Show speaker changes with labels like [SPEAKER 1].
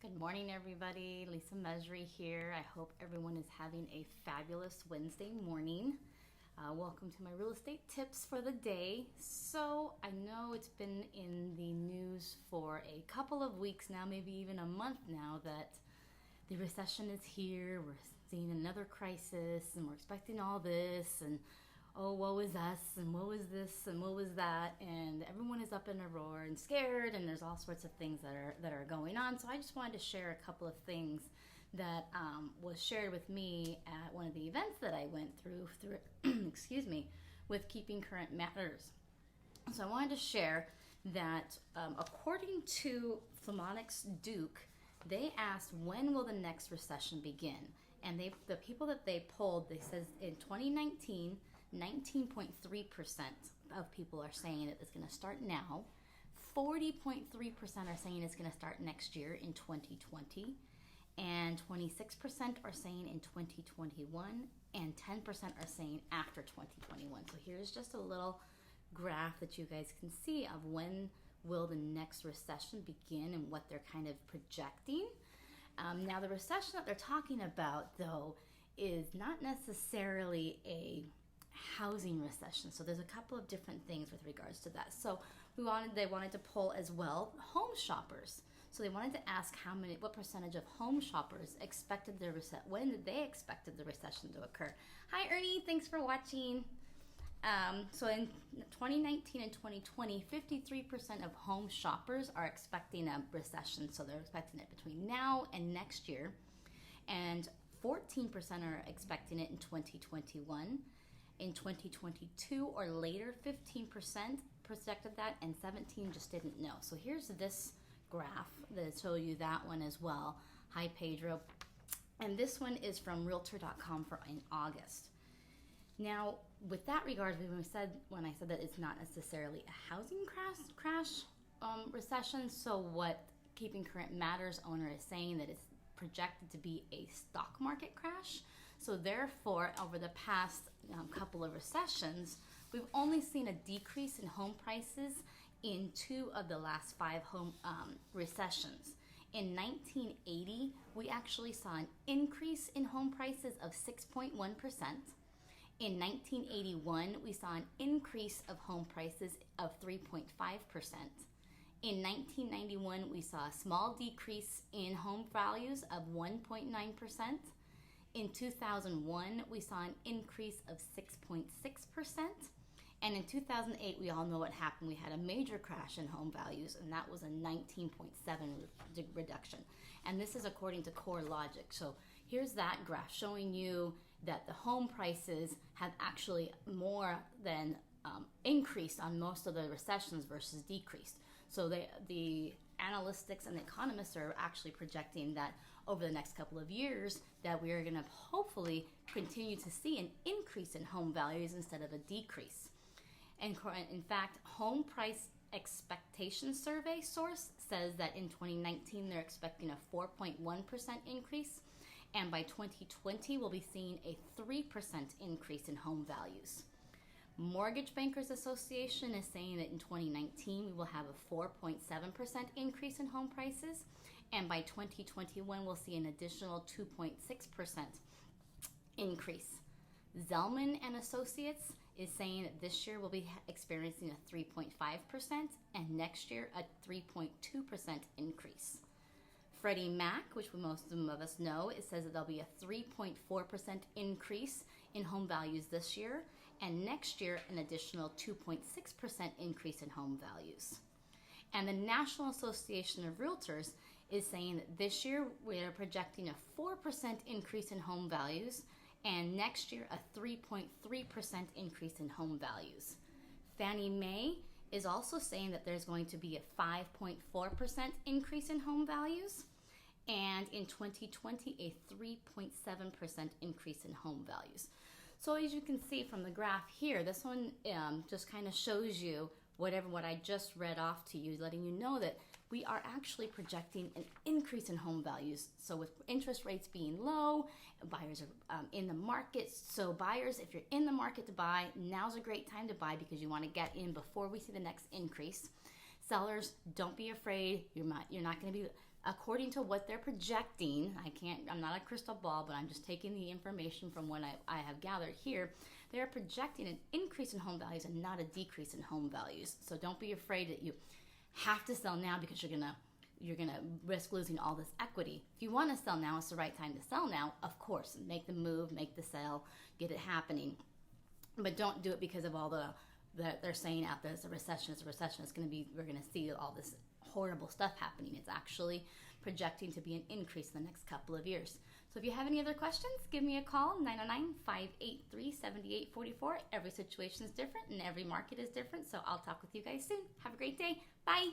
[SPEAKER 1] Good morning, everybody. Lisa Mesri here. I hope everyone is having a fabulous Wednesday morning. Welcome to my real estate tips for the day. So I know it's been in the news for a couple of weeks now, maybe even a month now, that the recession is here. We're seeing another crisis and we're expecting all this and oh, woe is us, and woe is this, and woe is that, and everyone is up in a roar and scared, and there's all sorts of things that are going on. So I just wanted to share a couple of things that was shared with me at one of the events that I went through excuse me, with Keeping Current Matters. So I wanted to share that according to Philmonix Duke, they asked when will the next recession begin, and the people that they polled, they says in 2019. 19.3% of people are saying that it's going to start now. 40.3% are saying it's going to start next year in 2020. And 26% are saying in 2021. And 10% are saying after 2021. So here's just a little graph that you guys can see of when will the next recession begin and what they're kind of projecting. Now, the recession that they're talking about, though, is not necessarily a housing recession. So there's a couple of different things with regards to that. So they wanted to poll as well home shoppers. So they wanted to ask what percentage of home shoppers expected when did they expected the recession to occur. Hi Ernie, thanks for watching. So in 2019 and 2020, 53% of home shoppers are expecting a recession. So they're expecting it between now and next year. And 14% are expecting it in 2021. In 2022 or later, 15% projected that, and 17% just didn't know. So here's this graph that show you that one as well. Hi, Pedro. And this one is from Realtor.com in August. Now, with that regard, when I said that it's not necessarily a housing crash recession, so what Keeping Current Matters owner is saying that it's projected to be a stock market crash. So therefore, over the past couple of recessions, we've only seen a decrease in home prices in 2 of the last 5 home recessions. In 1980, we actually saw an increase in home prices of 6.1%. In 1981, we saw an increase of home prices of 3.5%. In 1991, we saw a small decrease in home values of 1.9%. In 2001, we saw an increase of 6.6%. And in 2008, we all know what happened. We had a major crash in home values, and that was a 19.7% reduction. And this is according to CoreLogic. So here's that graph showing you that the home prices have actually more than increased on most of the recessions versus decreased. So the analytics and the economists are actually projecting that over the next couple of years that we are going to hopefully continue to see an increase in home values instead of a decrease. And in fact, Home Price Expectation Survey source says that in 2019 they're expecting a 4.1% increase, and by 2020 we'll be seeing a 3% increase in home values. Mortgage Bankers Association is saying that in 2019 we will have a 4.7% increase in home prices, and by 2021 we'll see an additional 2.6% increase. Zelman and Associates is saying that this year we'll be experiencing a 3.5% and next year a 3.2% increase. Freddie Mac, which most of us know, it says that there'll be a 3.4% increase in home values this year, and next year an additional 2.6% increase in home values. And the National Association of Realtors is saying that this year we are projecting a 4% increase in home values, and next year a 3.3% increase in home values. Fannie Mae is also saying that there's going to be a 5.4% increase in home values, and in 2020 a 3.7% increase in home values. So as you can see from the graph here, this one just kind of shows you what I just read off to you, letting you know that we are actually projecting an increase in home values. So with interest rates being low, buyers are in the market. So buyers, if you're in the market to buy, now's a great time to buy because you want to get in before we see the next increase. Sellers, don't be afraid. You're not going to be according to what they're projecting, I'm not a crystal ball, but I'm just taking the information from what I have gathered here. They're projecting an increase in home values and not a decrease in home values. So don't be afraid that you have to sell now because you're gonna risk losing all this equity. If you want to sell now, it's the right time to sell now. Of course, make the move, make the sale, get it happening. But don't do it because of all that they're saying out there. It's a recession. We're gonna see all this horrible stuff happening. It's actually projecting to be an increase in the next couple of years. So if you have any other questions, give me a call, 909-583-7844. Every situation is different and every market is different. So I'll talk with you guys soon. Have a great day. Bye.